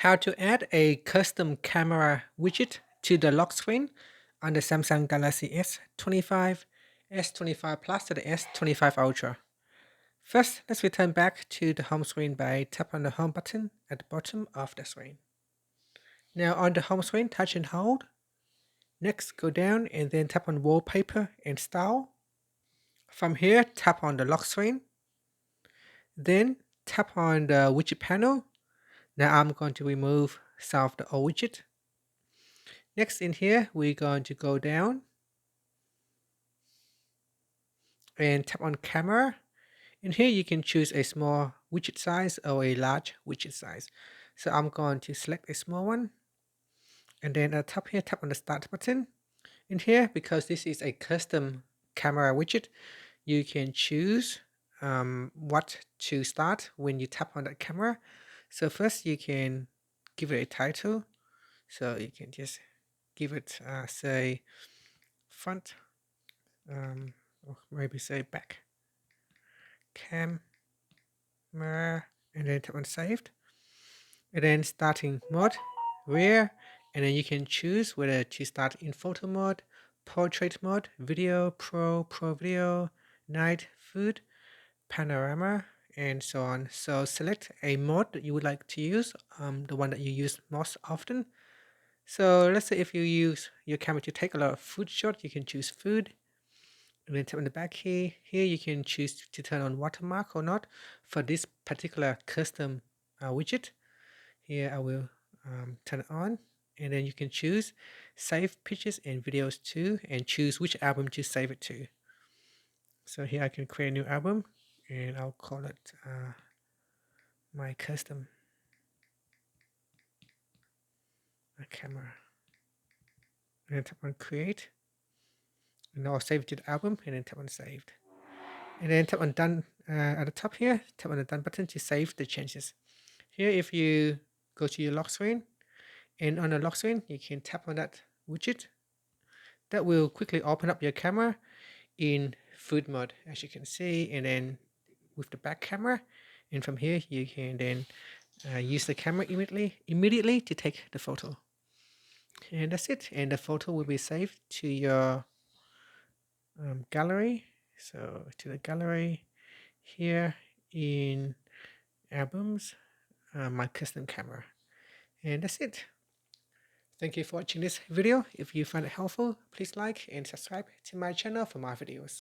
How to add a custom camera widget to the lock screen on the Samsung Galaxy S25, S25 Plus, to the S25 Ultra. First, let's return back to the home screen by tap on the home button at the bottom of the screen. Now on the home screen, touch and hold. Next, go down and then tap on wallpaper and style. From here, tap on the lock screen. Then tap on the widget panel. Now I'm going to remove some of the old widget. Next in here, we're going to go down and tap on camera. In here, you can choose a small widget size or a large widget size. So I'm going to select a small one. And then at the top here, tap on the start button. In here, because this is a custom camera widget, you can choose what to start when you tap on that camera. So first you can give it a title. So you can just give it, say, front, or maybe say back camera, and then tap on saved. And then starting mode, rear, and then you can choose whether to start in photo mode, portrait mode, video, pro video, night, food, panorama, and so on. So select a mode that you would like to use, the one that you use most often. So let's say if you use your camera to take a lot of food shots, you can choose food. And then tap on the back here. Here you can choose to turn on watermark or not for this particular custom widget. Here I will turn it on, and then you can choose save pictures and videos to, and choose which album to save it to. So here I can create a new album, and I'll call it my custom camera. And then tap on create, and I'll save it to the album, and then tap on saved. And then tap on done at the top here, tap on the done button to save the changes. Here, if you go to your lock screen, and on the lock screen, you can tap on that widget. That will quickly open up your camera in food mode, as you can see, and then with the back camera. And from here, you can then use the camera immediately to take the photo. And that's it. And the photo will be saved to your gallery. So to the gallery here in albums, my custom camera. And that's it. Thank you for watching this video. If you found it helpful, please like and subscribe to my channel for more videos.